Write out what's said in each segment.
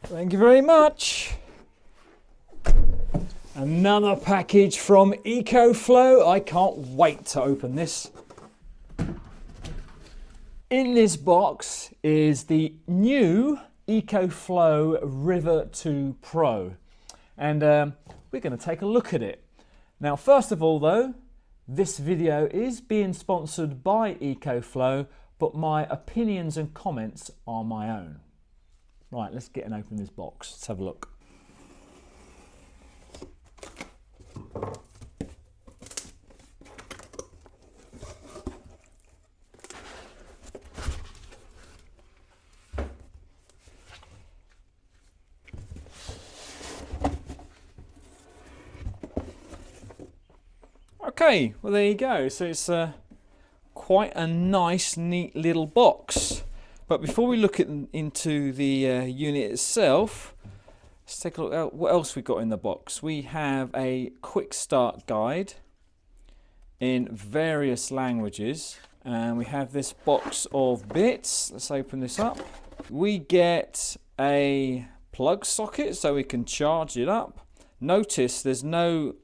Thank you very much. Another package from EcoFLow. I can't wait to open this. In this box is the new EcoFLow River 2 Pro. And we're going to take a look at it. Now, first of all though, this video is being sponsored by EcoFLow, but my opinions and comments are my own. Right, let's get and open this box. Let's have a look. Okay, well there you go. So it's quite a nice, neat little box. But before we look into the unit itself, let's take a look at what else we've got in the box. We have a quick start guide in various languages. And we have this box of bits. Let's open this up. We get a plug socket so we can charge it up. Notice there's no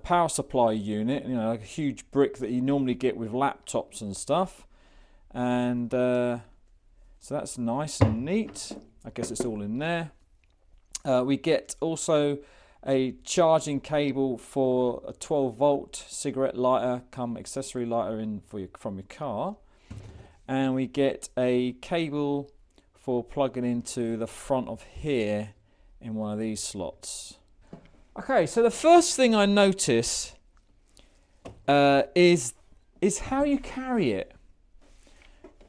power supply unit, you know, like a huge brick that you normally get with laptops and stuff. And so that's nice and neat. I guess it's all in there. We get also a charging cable for a 12-volt cigarette lighter, come accessory lighter in for from your car. And we get a cable for plugging into the front of here in one of these slots. Okay, so the first thing I notice is how you carry it.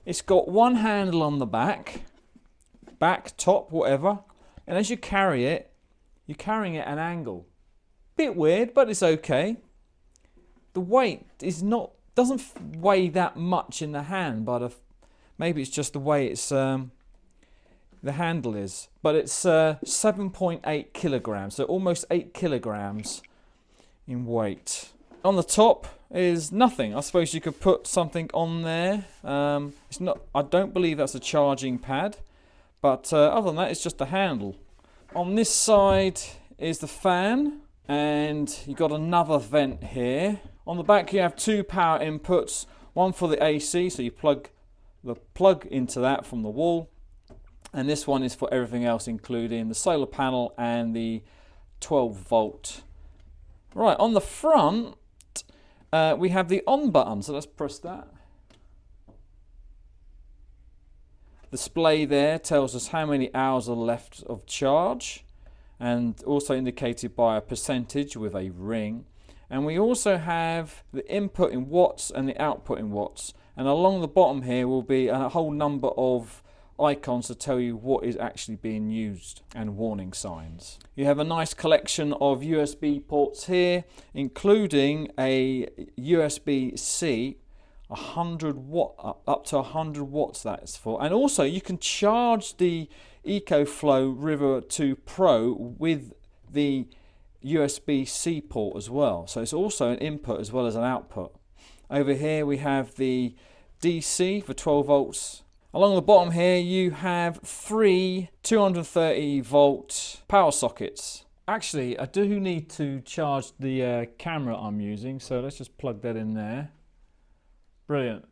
It's got one handle on the back, top, whatever, and as you carry it, you're carrying it at an angle. Bit weird, but it's okay. The weight doesn't weigh that much in the hand, but maybe it's just the way it's the handle is. But it's 7.8 kilograms, so almost 8 kilograms in weight. On the top is nothing. I suppose you could put something on there. It's not. I don't believe that's a charging pad, but other than that, it's just a handle. On this side is the fan, and you've got another vent here. On the back, you have two power inputs. One for the AC, so you plug the plug into that from the wall, and this one is for everything else, including the solar panel and the 12-volt. Right, on the front, we have the on button, so let's press that. The display there tells us how many hours are left of charge, and also indicated by a percentage with a ring. And we also have the input in watts and the output in watts. And along the bottom here will be a whole number of icons to tell you what is actually being used and warning signs. You have a nice collection of USB ports here, including a USB-C, 100 watt, up to 100 watts that is for. And also you can charge the EcoFLow River 2 Pro with the USB-C port as well. So it's also an input as well as an output. Over here we have the DC for 12 volts. Along the bottom here you have three 230 volt power sockets. Actually, I do need to charge the camera I'm using, so let's just plug that in there. Brilliant.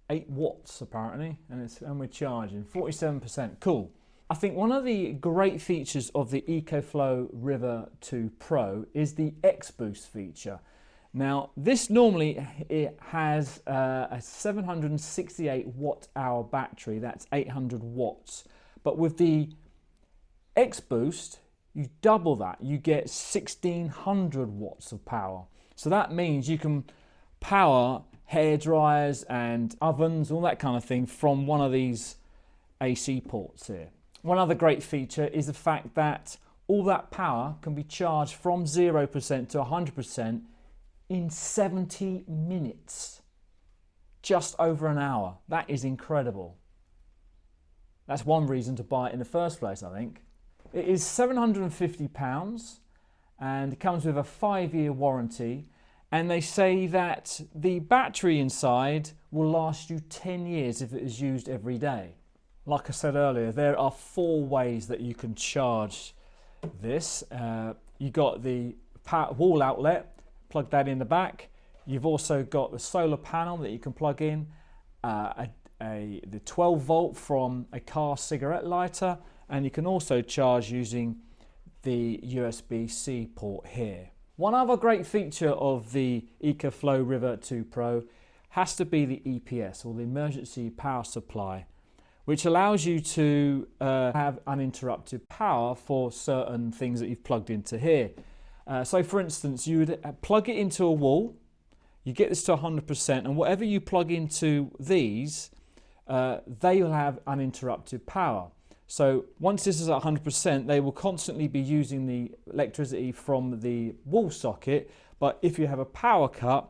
8 watts apparently, and we're charging 47%. Cool. I think one of the great features of the EcoFLow River 2 Pro is the X-Boost feature. Now, this normally it has a 768 watt-hour battery, that's 800 watts. But with the X-Boost, you double that, you get 1600 watts of power. So that means you can power hair dryers and ovens, all that kind of thing from one of these AC ports here. One other great feature is the fact that all that power can be charged from 0% to 100% in 70 minutes. Just over an hour. That is incredible. That's one reason to buy it in the first place, I think. It is £750 and it comes with a 5-year warranty, and they say that the battery inside will last you 10 years if it is used every day. Like I said earlier, there are 4 ways that you can charge this. You got the power wall outlet, plug that in the back. You've also got the solar panel that you can plug in, the 12 volt from a car cigarette lighter, and you can also charge using the USB-C port here. One other great feature of the EcoFLow River 2 Pro has to be the EPS, or the emergency power supply, which allows you to have uninterrupted power for certain things that you've plugged into here. So for instance, you would plug it into a wall, you get this to 100%, and whatever you plug into these, they will have uninterrupted power. So once this is at 100%, they will constantly be using the electricity from the wall socket, but if you have a power cut,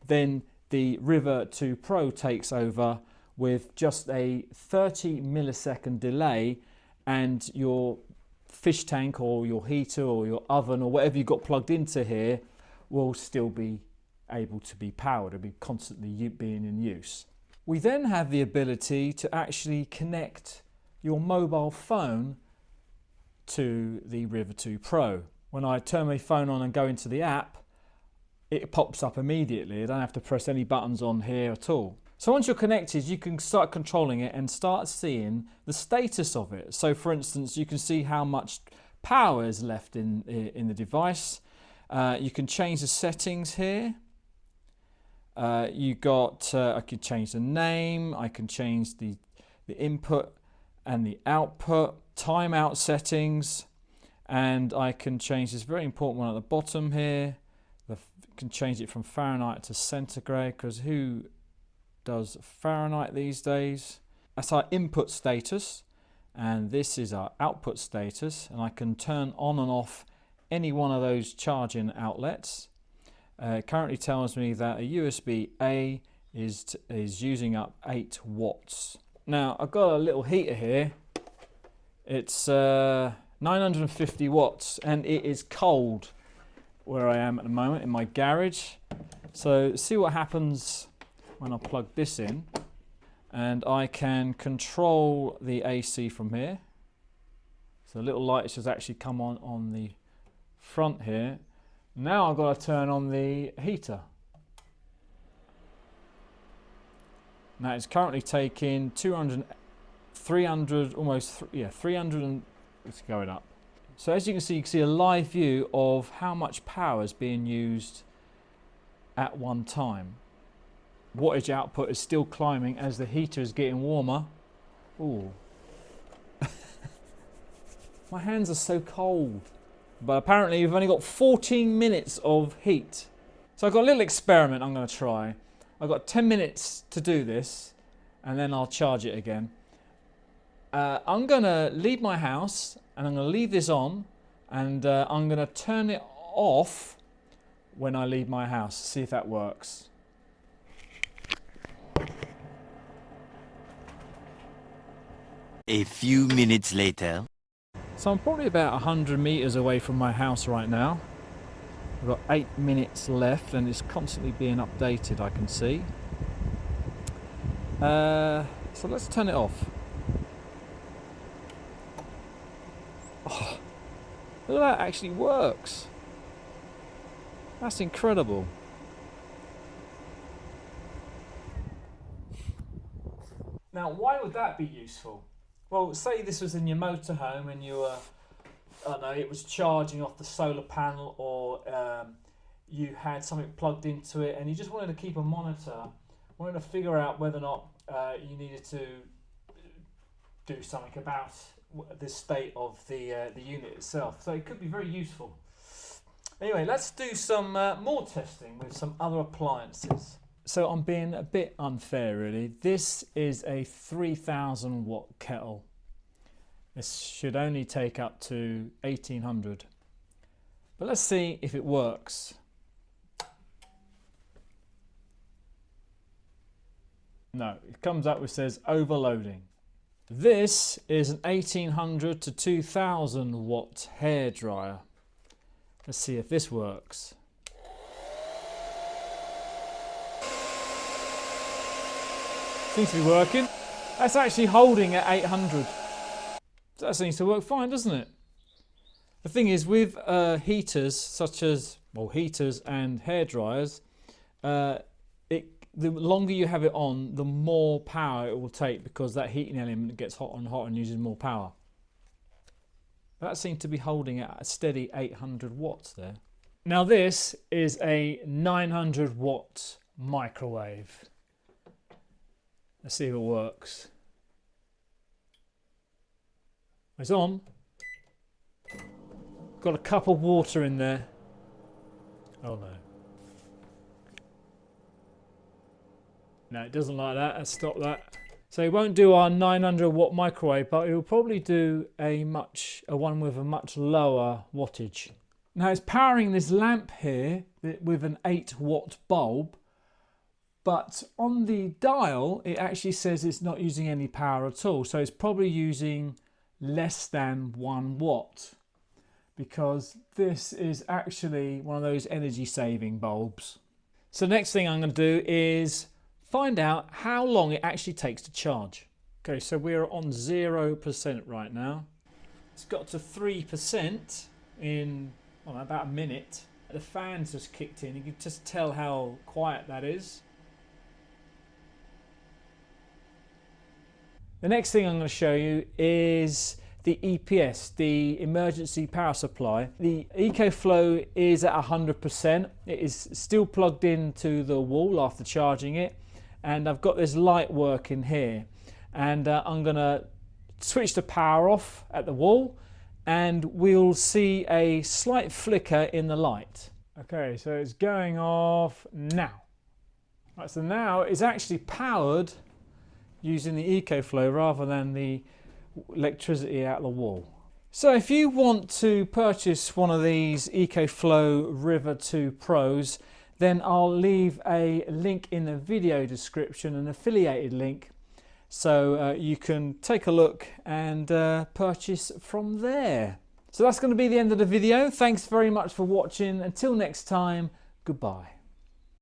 then the River 2 Pro takes over with just a 30 millisecond delay, and your fish tank or your heater or your oven or whatever you've got plugged into here will still be able to be powered. It'll be constantly being in use. We then have the ability to actually connect your mobile phone to the River 2 Pro. When I turn my phone on and go into the app, it pops up immediately. I don't have to press any buttons on here at all. So once you're connected, you can start controlling it and start seeing the status of it. So for instance, you can see how much power is left in the device. You can change the settings here. I can change the name, I can change the input and the output, timeout settings, and I can change this very important one at the bottom here. I can change it from Fahrenheit to centigrade, because who does Fahrenheit these days? That's our input status, and this is our output status, and I can turn on and off any one of those charging outlets. It currently tells me that a USB-A is using up 8 watts. Now I've got a little heater here. It's 950 watts, and it is cold where I am at the moment in my garage. So see what happens when I plug this in, and I can control the AC from here. So the little light has actually come on the front here. Now I've got to turn on the heater. Now it's currently taking 300, and it's going up. So as you can see a live view of how much power is being used at one time. Wattage output is still climbing as the heater is getting warmer. Ooh. My hands are so cold. But apparently we've only got 14 minutes of heat. So I've got a little experiment I'm going to try. I've got 10 minutes to do this, and then I'll charge it again. I'm going to leave my house, and I'm going to leave this on, and I'm going to turn it off when I leave my house, see if that works. A few minutes later. So I'm probably about 100 meters away from my house right now. I've got 8 minutes left, and it's constantly being updated, I can see. So let's turn it off. Oh, look at that, actually works. That's incredible. Now, why would that be useful? Well, say this was in your motorhome and you were, I don't know, it was charging off the solar panel, or you had something plugged into it and you just wanted to keep a monitor, wanted to figure out whether or not you needed to do something about the state of the unit itself. So it could be very useful. Anyway, let's do some more testing with some other appliances. So I'm being a bit unfair really. This is a 3000 watt kettle. This should only take up to 1800. But let's see if it works. No, it comes up with says overloading. This is an 1800 to 2000 watt hairdryer. Let's see if this works. Seems to be working. That's actually holding at 800. That seems to work fine, doesn't it? The thing is, with heaters such as, well, heaters and hair dryers, the longer you have it on, the more power it will take, because that heating element gets hot and uses more power. That seemed to be holding at a steady 800 watts there. Now this is a 900 watt microwave. Let's see if it works. It's on. Got a cup of water in there. Oh no. No, it doesn't like that. Let's stop that. So it won't do our 900 watt microwave, but it will probably do a one with a much lower wattage. Now it's powering this lamp here with an 8 watt bulb, but on the dial it actually says it's not using any power at all. So it's probably using less than 1 watt, because this is actually one of those energy saving bulbs. So next thing I'm going to do is find out how long it actually takes to charge. Okay, so we're on 0% right now. It's got to 3% in about a minute. The fan's just kicked in. You can just tell how quiet that is. The next thing I'm going to show you is the EPS, the emergency power supply. The EcoFlow is at 100%. It is still plugged into the wall after charging it. And I've got this light working here, and I'm going to switch the power off at the wall, and we'll see a slight flicker in the light. Okay, so it's going off now. Right, so now it's actually powered using the EcoFlow rather than the electricity out the wall. So if you want to purchase one of these EcoFlow River 2 Pros, then I'll leave a link in the video description, an affiliated link, so you can take a look and purchase from there. So that's going to be the end of the video. Thanks very much for watching. Until next time, goodbye.